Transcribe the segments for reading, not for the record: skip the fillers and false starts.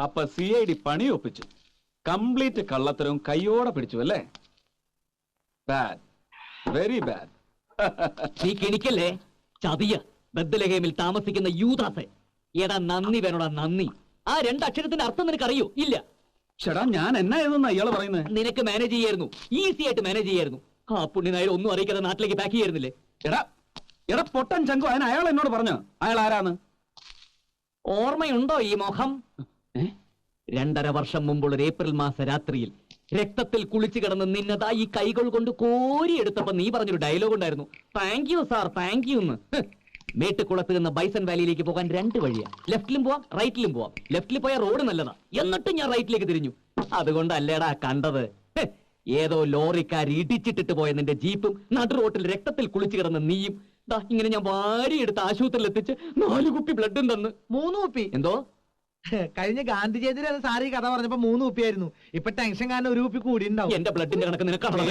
അപ്പൊ CID പണി ഒപ്പിച്ചു. കംപ്ലീറ്റ് കള്ളത്തരവും കയ്യോടെ പിടിച്ചു അല്ലേ? Bad, very bad. നീ കിണിക്കല്ലേ ചതിയ ബദ്ദലഹേമിൽ താമസിക്കുന്ന യൂദാസെ. എടാ നന്ദി വേണോടാ നന്ദി. ആ രണ്ടക്ഷരത്തിന്റെ അർത്ഥം നിനക്കറിയോ? ഇല്ല. ചേടാ ഞാൻ എന്നാ എഴുതുന്ന ഇയാള് പറയുന്നത്? നിനക്ക് മാനേജ് ചെയ്യായിരുന്നു, ഈസി ആയിട്ട് മാനേജ് ചെയ്യായിരുന്നു. ആ പുണ്യനായർ ഒന്നും അറിയിക്കാതെ നാട്ടിലേക്ക് പാക്ക് ചെയ്യായിരുന്നില്ലേ? എടാ എടാ പൊട്ടൻ ചങ്കു, അതിന് അയാൾ എന്നോട് പറഞ്ഞു. അയാൾ ആരാന്ന് ഓർമ്മയുണ്ടോ ഈ മുഖം? 2.5 വർഷം മുമ്പുള്ള ഒരു ഏപ്രിൽ മാസ രാത്രിയിൽ രക്തത്തിൽ കുളിച്ചു കിടന്ന് നിന്നതാ ഈ കൈകൾ കൊണ്ട് കോരിയെടുത്തപ്പോ നീ പറഞ്ഞൊരു ഡയലോഗ് ഉണ്ടായിരുന്നു, thank you sir, thank you എന്ന്. മേട്ടുകുളത്ത് നിന്ന് ബൈസൺ വാലിയിലേക്ക് പോകാൻ 2 വഴിയാ. ലെഫ്റ്റിലും പോവാം, റൈറ്റിലും പോവാം. ലെഫ്റ്റിൽ പോയ റോഡ് നല്ലതാ, എന്നിട്ട് ഞാൻ റൈറ്റിലേക്ക് തിരിഞ്ഞു. അതുകൊണ്ടല്ലേടാ കണ്ടത്. ഏതോ ലോറിക്കാർ ഇടിച്ചിട്ടിട്ട് പോയ നിന്റെ ജീപ്പും നടു റോട്ടിൽ രക്തത്തിൽ കുളിച്ചു കിടന്ന നീയും ഇങ്ങനെ ഞാൻ വാരിയെടുത്ത് ആശുപത്രിയിൽ എത്തിച്ച് 4 കുപ്പി ബ്ലഡും തന്ന്. 3 കുപ്പി? എന്തോ കഴിഞ്ഞ ഗാന്ധി ജയന്തി സാറി കഥ പറഞ്ഞപ്പോ 3 കുപ്പിയായിരുന്നു. ഇപ്പൊ ടെൻഷൻ കാരണം 1 കുപ്പി കൂടി ഉണ്ടാവും. എന്റെ ബ്ലഡിന്റെ കണക്ക് നിനക്കാണ്.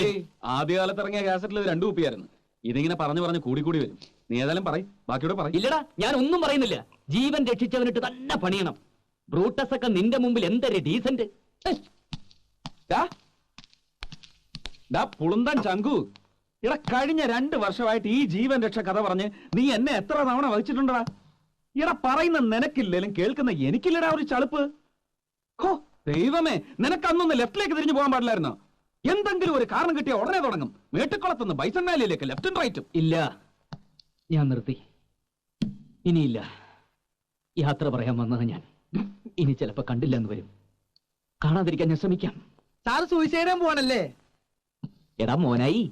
ആദ്യകാലത്ത് ഇറങ്ങിയ കാസറ്റിൽ 2 കുപ്പിയായിരുന്നു. ഇതിങ്ങനെ പറഞ്ഞു കൂടി വരും. നീ ഏതായാലും പറയും, ബാക്കിയോടെ പറയും. ഇല്ലടാ, ഞാൻ ഒന്നും പറയുന്നില്ല. ജീവൻ രക്ഷിച്ചവനിട്ട് തന്നെ പണിയണം. ബ്രൂട്ടസ് ഒക്കെ നിന്റെ മുമ്പിൽ എന്തൊരു ഡീസന്റ്. പുളുന്തൻ ചങ്കു, ഇവിടെ കഴിഞ്ഞ 2 വർഷമായിട്ട് ഈ ജീവൻ രക്ഷ കഥ പറഞ്ഞ് നീ എന്നെ എത്ര തവണ വഹിച്ചിട്ടുണ്ടടാ? ഇവിടെ പറയുന്ന നിനക്കില്ലേലും കേൾക്കുന്ന എനിക്കില്ലടാ ഒരു ചളുപ്പ്. ഹോ ദൈവമേ, നിനക്കന്നൊന്ന് ലെഫ്റ്റിലേക്ക് തിരിഞ്ഞു പോകാൻ പാടില്ലായിരുന്നോ? എന്തെങ്കിലും ഒരു കാരണം കിട്ടിയ ഉടനെ തുടങ്ങും. മേട്ടുക്കുളത്തുനിന്ന് ബൈസൺ വാലിയിലേക്ക് ലെഫ്റ്റും റൈറ്റും. ഇല്ല, ഞാൻ നിർത്തി. ഇനിയില്ല. യാത്ര പറയാൻ വന്നത് ഞാൻ. ഇനി ചിലപ്പോ കണ്ടില്ല എന്ന് വരും. കാണാതിരിക്കാൻ ഞാൻ ശ്രമിക്കാം. സാറ് സൂയിസൈഡ് ചെയ്യാൻ പോവാണല്ലേ? എടാ മോനായി,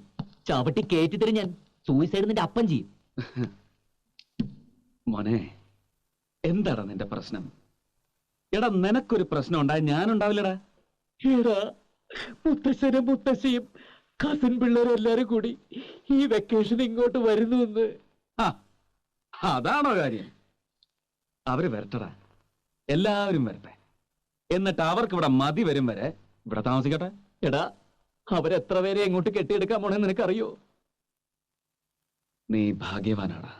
ചവിട്ടി കേറ്റി തരും ഞാൻ. സൂയിസൈഡ് നിന്റെ അപ്പം ചെയ്യും. മോനെ, എന്താടാ നിന്റെ പ്രശ്നം? എടാ നിനക്കൊരു പ്രശ്നം ഉണ്ടായി ഞാനുണ്ടാവില്ലടാ. എടാ മുത്തശ്ശനും മുത്തശ്ശിയും കസിൻ പിള്ളേരും എല്ലാരും കൂടി ഈ വെക്കേഷൻ ഇങ്ങോട്ട് വരുന്നു എന്ന്. അതാണോ കാര്യം? അവര് വരട്ടടാ, എല്ലാവരും വരട്ടെ. എന്നിട്ട് അവർക്ക് ഇവിടെ മതി വരും വരെ ഇവിടെ താമസിക്കട്ടെ. എടാ അവരെത്ര പേരെ എങ്ങോട്ട് കെട്ടിയെടുക്കാൻ പോണെന്ന് നിനക്കറിയോ? നീ ഭാഗ്യവാനാടാ.